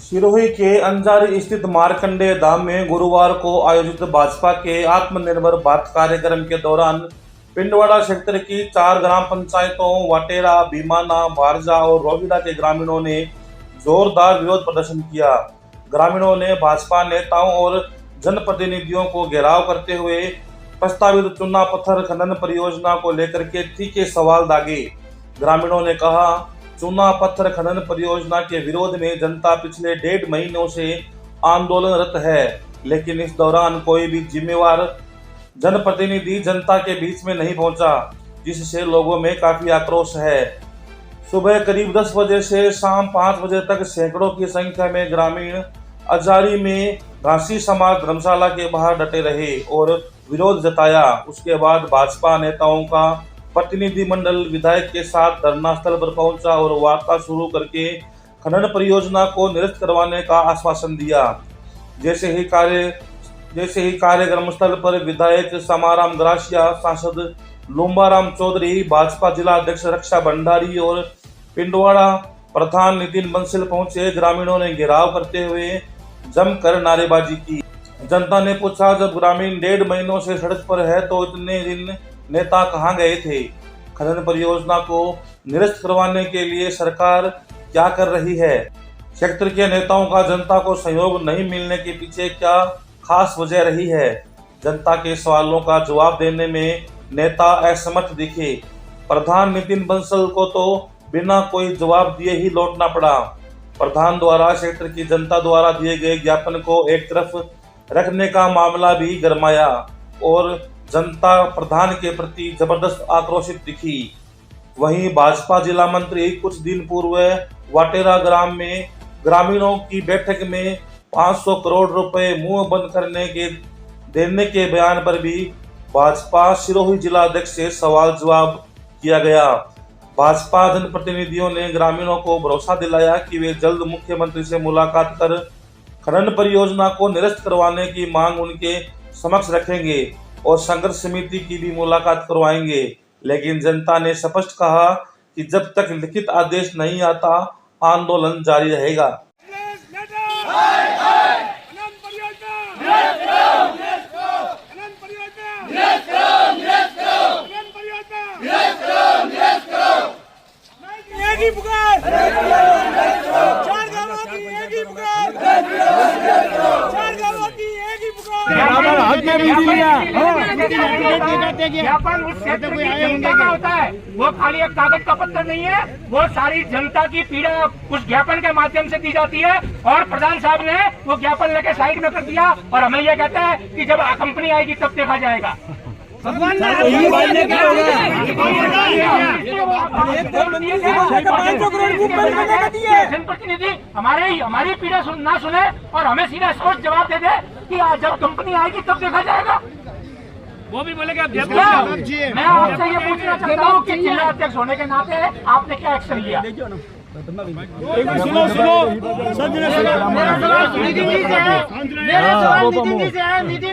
सिरोही के अंजारी स्थित मार्कंडेय धाम में गुरुवार को आयोजित भाजपा के आत्मनिर्भर भारत कार्यक्रम के दौरान पिंडवाड़ा क्षेत्र की 4 ग्राम पंचायतों वाटेरा, भीमाना, भारजा और रोहिड़ा के ग्रामीणों ने जोरदार विरोध प्रदर्शन किया। ग्रामीणों ने भाजपा नेताओं और जनप्रतिनिधियों को घेराव करते हुए प्रस्तावित चूना पत्थर खनन परियोजना को लेकर के तीखे सवाल दागे। ग्रामीणों ने कहा, चूना पत्थर खनन परियोजना के विरोध में जनता पिछले 1.5 महीनों से आंदोलनरत है, लेकिन इस दौरान कोई भी जिम्मेवार जनप्रतिनिधि जनता के बीच में नहीं पहुंचा, जिससे लोगों में काफी आक्रोश है। सुबह करीब 10 बजे से शाम 5 बजे तक सैकड़ों की संख्या में ग्रामीण अंजारी में घासी समाज धर्मशाला के बाहर डटे रहे और विरोध जताया। उसके बाद भाजपा नेताओं का प्रतिनिधिमंडल विधायक के साथ धरना स्थल पर पहुंचा और वार्ता शुरू करके खनन परियोजना को निरस्त करवाने का आश्वासन दिया। जैसे ही कार्यक्रम स्थल पर विधायक समाराम ग्रासिया, सांसद लुम्बाराम चौधरी, भाजपा जिला अध्यक्ष रक्षा भंडारी और पिंडवाड़ा प्रधान नितिन बंसल पहुंचे। ग्रामीणों ने घेराव करते हुए जमकर नारेबाजी की। जनता ने पूछा, जब ग्रामीण 1.5 महीनों से सड़क पर है तो इतने दिन नेता कहां गए थे? खनन परियोजना को निरस्त करवाने के लिए सरकार क्या कर रही है? क्षेत्र के नेताओं का जनता को सहयोग नहीं मिलने के पीछे क्या खास वजह रही है? जनता के सवालों का जवाब देने में नेता असमर्थ दिखे। प्रधान नितिन बंसल को तो बिना कोई जवाब दिए ही लौटना पड़ा। प्रधान द्वारा क्षेत्र की जनता द्वारा दिए गए ज्ञापन को एक तरफ रखने का मामला भी गरमाया और जनता प्रधान के प्रति जबरदस्त आक्रोशित दिखी। वहीं भाजपा जिला मंत्री कुछ दिन पूर्व वाटेरा ग्राम में ग्रामीणों की बैठक में 500 करोड़ रुपए मुंह बंद देने के बयान पर भी भाजपा सिरोही जिला अध्यक्ष से सवाल जवाब किया गया। भाजपा जनप्रतिनिधियों ने ग्रामीणों को भरोसा दिलाया कि वे जल्द मुख्यमंत्री से मुलाकात कर खनन परियोजना को निरस्त करवाने की मांग उनके समक्ष रखेंगे और संघर्ष समिति की भी मुलाकात करवाएंगे। लेकिन जनता ने स्पष्ट कहा कि जब तक लिखित आदेश नहीं आता, आंदोलन जारी रहेगा। ज्ञापन उस क्षेत्र की जनता का होता है, वो खाली एक कागज का पत्थर नहीं है, वो सारी जनता की पीड़ा उस ज्ञापन के माध्यम से दी जाती है। और प्रधान साहब ने वो ज्ञापन लेके साइड में कर दिया और हमें ये कहता है कि जब कंपनी आएगी तब देखा जाएगा। भगवान जनप्रतिनिधि हमारी पीड़ा ना सुने और हमें सीधा स्पष्ट जवाब दे दे कि जब कंपनी आएगी तब देखा जाएगा। वो भी बोलेगा। मैं आपसे ये पूछना चाहता हूँ कि जिला अध्यक्ष होने के नाते आपने क्या एक्शन लिया? नितिन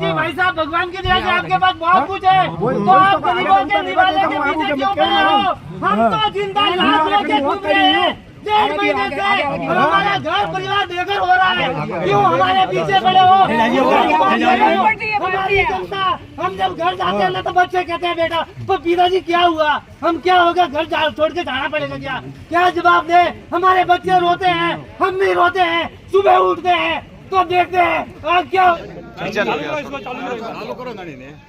जी, भाई साहब, भगवान की दया से आपके पास बहुत कुछ है, तो आप गरीबों के निवाले के पीछे क्यों खड़े हो? हम तो जिंदा लाश लेके घूम रहे हैं। 1.5 महीने से हमारा घर परिवार बेघर हो रहा है, क्यों हमारे पीछे खड़े हो? हमारी जनता, हम जब घर जाते हैं ना तो बच्चे कहते हैं, बेटा तो पिताजी क्या हुआ, हम क्या होगा, घर छोड़ के जाना पड़ेगा क्या? क्या जवाब दे? हमारे बच्चे रोते हैं, हम भी रोते हैं, सुबह उठते हैं तो देखते हैं क्या।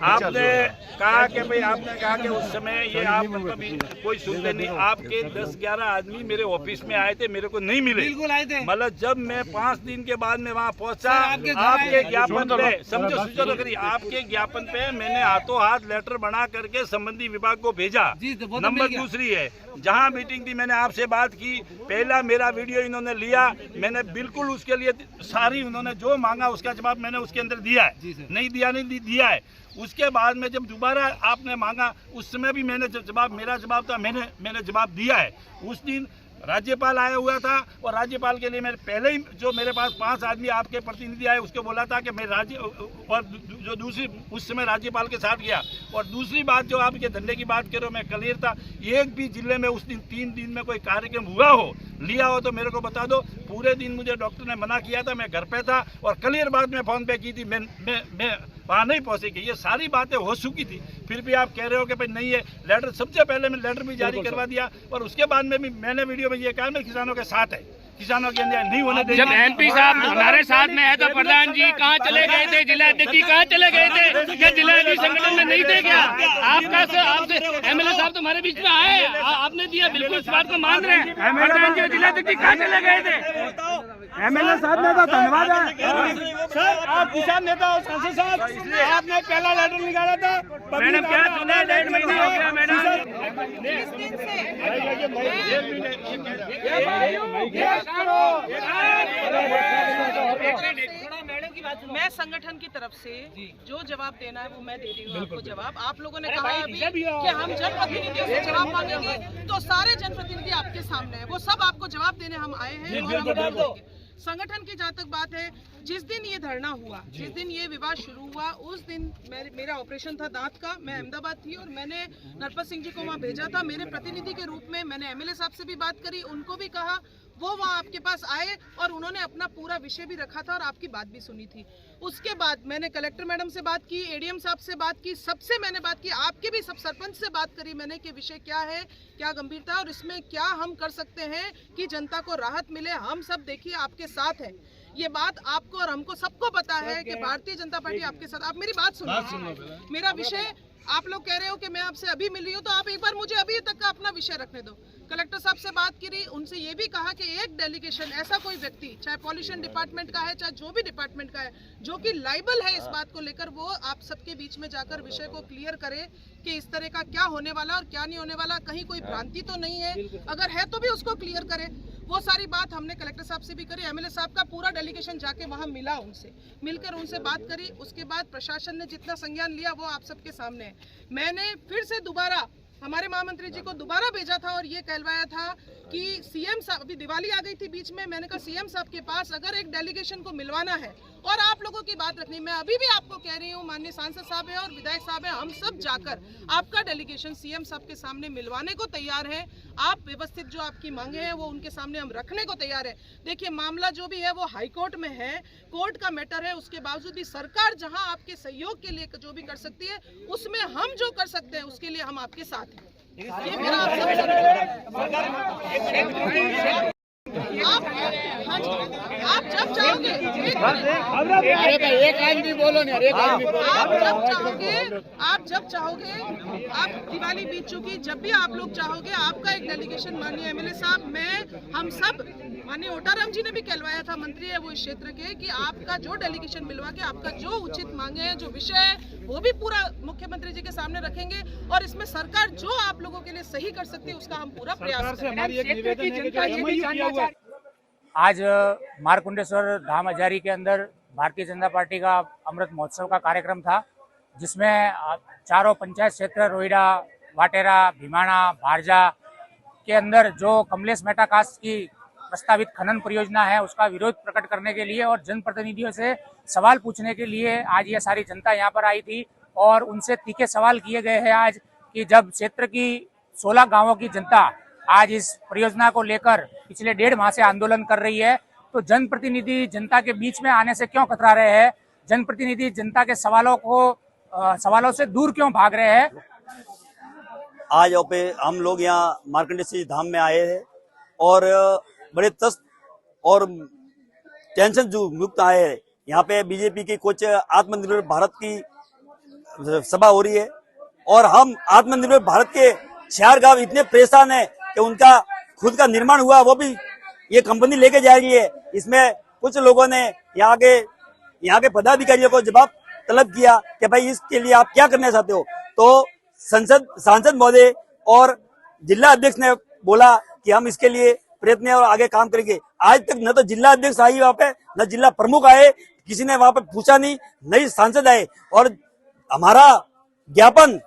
आपने कहा कि भाई, आपने कहा कि उस समय ये आप कभी कोई सुनते नहीं। आपके 10-11 आदमी मेरे ऑफिस में आए थे, मेरे को नहीं मिले। बिल्कुल आए थे। मतलब जब मैं 5 दिन के बाद में वहाँ पहुँचा, आपके ज्ञापन पे समझो करिए, आपके ज्ञापन पे मैंने हाथों हाथ लेटर बना करके संबंधी विभाग को भेजा। नंबर दूसरी है, जहाँ मीटिंग थी मैंने आपसे बात की, पहला मेरा वीडियो इन्होंने लिया, मैंने बिल्कुल उसके लिए सारी उन्होंने जो मांगा उसका जवाब मैंने उसके अंदर दिया है। नहीं दिया है। उसके बाद में जब दोबारा आपने मांगा, उस समय भी मैंने जवाब, मेरा जवाब था, मैंने जवाब दिया है। उस दिन राज्यपाल आया हुआ था और राज्यपाल के लिए मैंने पहले ही जो मेरे पास 5 आदमी आपके प्रतिनिधि आए उसको बोला था कि मैं राज्य और जो दूसरी उस समय राज्यपाल के साथ गया। और दूसरी बात जो आपके धंधे की बात करो, मैं क्लियर था, एक भी जिले में उस दिन 3 दिन में कोई कार्यक्रम हुआ हो लिया हो तो मेरे को बता दो। पूरे दिन मुझे डॉक्टर ने मना किया था, मैं घर पे था और क्लियर बात मैं फोन पे की थी, मैं वहाँ नहीं पहुँचेगी। ये सारी बातें हो चुकी थी, फिर भी आप कह रहे हो कि भाई नहीं है। लेटर सबसे पहले मैं लेटर भी जारी करवा दिया और उसके बाद में भी मैंने वीडियो में ये कहा मैं किसानों के साथ है, किसानों के अन्याय नहीं होने देंगे। जब एमपी साहब हमारे साथ में है तो प्रधान जी कहाँ चले गए थे, जिलाध्यक्ष जी कहाँ चले गए थे, क्या जिलाध्यक्ष संगठन में नहीं थे क्या? आपसे एमएलए साहब तो हमारे बीच में आए, आपने दिया, बिल्कुल इस बात को मान रहे हैं। प्रधान जी जिलाध्यक्ष जी कहाँ चले गए थे? एमएलए साहब ने तो धन्यवाद है सर, आप किसान नेता हो सांसद साहब, आपने पहला लेटर निकाला था। मैडम क्या सुना, 1.5 महीने हो गया मैडम। मैं संगठन की तरफ से जो जवाब देना है वो मैं दे रही हूँ आपको जवाब। आप लोगों ने कहा अभी कि हम जनप्रतिनिधियों से जवाब मांगेंगे, तो सारे जनप्रतिनिधि आपके सामने हैं, वो सब आपको जवाब देने हम आए हैं और हम देंगे। संगठन की जहाँ तक बात है, जिस दिन ये धरना हुआ, जिस दिन ये विवाद शुरू हुआ, उस दिन मेरा ऑपरेशन था दांत का, मैं अहमदाबाद थी और मैंने नरपत सिंह जी को वहाँ भेजा था मेरे प्रतिनिधि के रूप में। मैंने एमएलए साहब से भी बात करी, उनको भी कहा, वो वहाँ आपके पास आए और उन्होंने अपना पूरा विषय भी रखा था और आपकी बात भी सुनी थी। उसके बाद मैंने कलेक्टर मैडम से बात की, एडीएम साहब से बात की, सबसे मैंने बात की, आपके भी सब सरपंच से बात करी मैंने कि विषय क्या है, क्या गंभीरता है और इसमें क्या हम कर सकते हैं कि जनता को राहत मिले। हम सब देखिए आपके साथ हैं, ये बात आपको और हमको सबको पता है कि भारतीय जनता पार्टी आपके साथ। आप मेरी बात सुनो, मेरा विषय आप लोग कह रहे हो कि मैं आपसे अभी मिली हूँ, तो आप एक बार मुझे अभी तक का अपना विषय रखने दो। कलेक्टर साहब से बात करी, उनसे ये भी कहा कि एक डेलीगेशन ऐसा कोई व्यक्ति, चाहे पॉल्यूशन डिपार्टमेंट का है चाहे जो भी डिपार्टमेंट का है, जो कि लाइबल है इस बात को लेकर, वो आप सबके बीच में जाकर विषय को क्लियर करे कि इस तरह का क्या होने वाला और क्या नहीं होने वाला, कहीं कोई भ्रांति तो नहीं है, अगर है तो भी उसको क्लियर करे। वो सारी बात हमने कलेक्टर साहब से भी करी, एमएलए साहब का पूरा डेलीगेशन जाके वहाँ मिला, उनसे मिलकर उनसे बात करी। उसके बाद प्रशासन ने जितना संज्ञान लिया वो आप सबके सामने है। मैंने फिर से दोबारा हमारे महामंत्री जी को दोबारा भेजा था और ये कहलवाया था कि सीएम साहब, अभी दिवाली आ गई थी बीच में, मैंने कहा सीएम साहब के पास अगर एक डेलीगेशन को मिलवाना है और आप लोगों की बात रखनी, मैं अभी भी आपको कह रही हूँ, माननीय सांसद साहब है और विधायक साहब है, हम सब जाकर आपका डेलीगेशन सीएम साहब के सामने मिलवाने को तैयार है। आप व्यवस्थित जो आपकी मांगे हैं वो उनके सामने हम रखने को तैयार है। देखिए मामला जो भी है वो हाईकोर्ट में है, कोर्ट का मैटर है, उसके बावजूद भी सरकार जहां आपके सहयोग के लिए जो भी कर सकती है उसमें हम जो कर सकते हैं उसके लिए हम आपके साथ हैं। ये मेरा आप जब चाहोगे, आप जब चाहोगे, आप दिवाली बीत चुकी, जब भी आप लोग चाहोगे आपका एक डेलीगेशन, माननीय एमएलए साहब, मैं, हम सब, माननीय ओटाराम जी ने भी कहलवाया था, मंत्री है वो इस क्षेत्र के, कि आपका जो डेलीगेशन मिलवा के आपका जो उचित मांगे हैं, जो विषय है वो भी पूरा मुख्यमंत्री जी के सामने रखेंगे और इसमें सरकार जो आप लोगों के लिए सही कर सकती है उसका हम पूरा प्रयास करेंगे। आज मारकुंडेश्वर धाम हजारी के अंदर भारतीय जनता पार्टी का अमृत महोत्सव का कार्यक्रम था, जिसमें चारों पंचायत क्षेत्र रोहिड़ा, वाटेरा, भीमाणा, भारजा के अंदर जो कमलेश मेहता कास्ट की प्रस्तावित खनन परियोजना है उसका विरोध प्रकट करने के लिए और जनप्रतिनिधियों से सवाल पूछने के लिए आज ये सारी जनता यहाँ पर आई थी और उनसे तीखे सवाल किए गए हैं आज कि जब क्षेत्र की 16 गांवों की जनता आज इस परियोजना को लेकर पिछले 1.5 माह से आंदोलन कर रही है, तो जनप्रतिनिधि जनता के बीच में आने से क्यों कतरा रहे हैं? जनप्रतिनिधि जनता के सवालों से दूर क्यों भाग रहे हैं? आज हम लोग यहाँ मार्कंडेय धाम में आए हैं और बड़े तस्त और टेंशन जो मुक्त आए हैं। यहाँ पे बीजेपी की कुछ आत्मनिर्भर भारत की सभा हो रही है और हम आत्मनिर्भर भारत के 4 गांव इतने परेशान है कि उनका खुद का निर्माण हुआ वो भी ये कंपनी लेके जा रही है। इसमें कुछ लोगों ने यहाँ के पदाधिकारियों को जवाब तलब किया कि भाई इसके लिए आप क्या करना चाहते हो, तो सांसद महोदय और जिला अध्यक्ष ने बोला कि हम इसके लिए प्रयत्न और आगे काम करेंगे। आज तक न तो जिला अध्यक्ष आई वहाँ पे, न जिला प्रमुख आए, किसी ने वहाँ पे पूछा नहीं, नई सांसद आए और हमारा ज्ञापन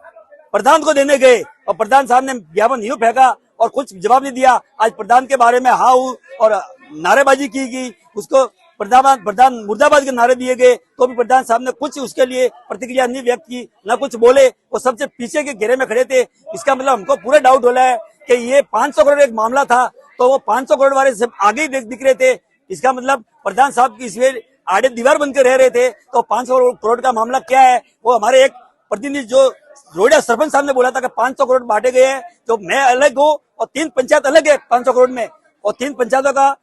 प्रधान को देने गए और प्रधान साहब ने ज्ञापन यूं फेंका और कुछ जवाब नहीं दिया। आज प्रधान के बारे में हाँ और नारेबाजी की गई, उसको प्रधान मुर्दाबाद के नारे दिए गए, तो भी प्रधान साहब ने कुछ उसके लिए प्रतिक्रिया नहीं व्यक्त की, ना कुछ बोले। वो सबसे पीछे के घेरे में खड़े थे। इसका मतलब हमको पूरा डाउट हो रहा है कि ये 500 करोड़ एक मामला था, तो वो 500 करोड़ वाले सब आगे ही दिख रहे थे। इसका मतलब प्रधान साहब की इसमें आड़े दीवार बनकर रह रहे थे। तो 500 करोड़ का मामला क्या है, वो हमारे एक प्रतिनिधि जो रोहिड़ा सरपंच साहब ने बोला था कि 500 करोड़ बांटे गए हैं, तो मैं अलग हूँ और 3 पंचायत अलग है 500 करोड़ में, और 3 पंचायतों का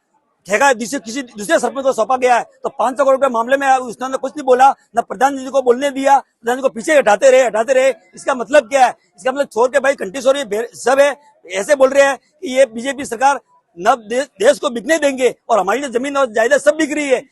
ठेका किसी दूसरे सरपंच को सौंपा गया है। तो 500 करोड़ के मामले में उसने कुछ नहीं बोला, न प्रधान जी को बोलने दिया, प्रधान जी को पीछे हटाते रहे। इसका मतलब क्या है? इसका मतलब छोड़ के भाई घंटी सो रही सब है, ऐसे बोल रहे हैं कि ये बीजेपी सरकार न देश को बिकने देंगे और हमारी जो जमीन और जायदाद सब बिक रही है।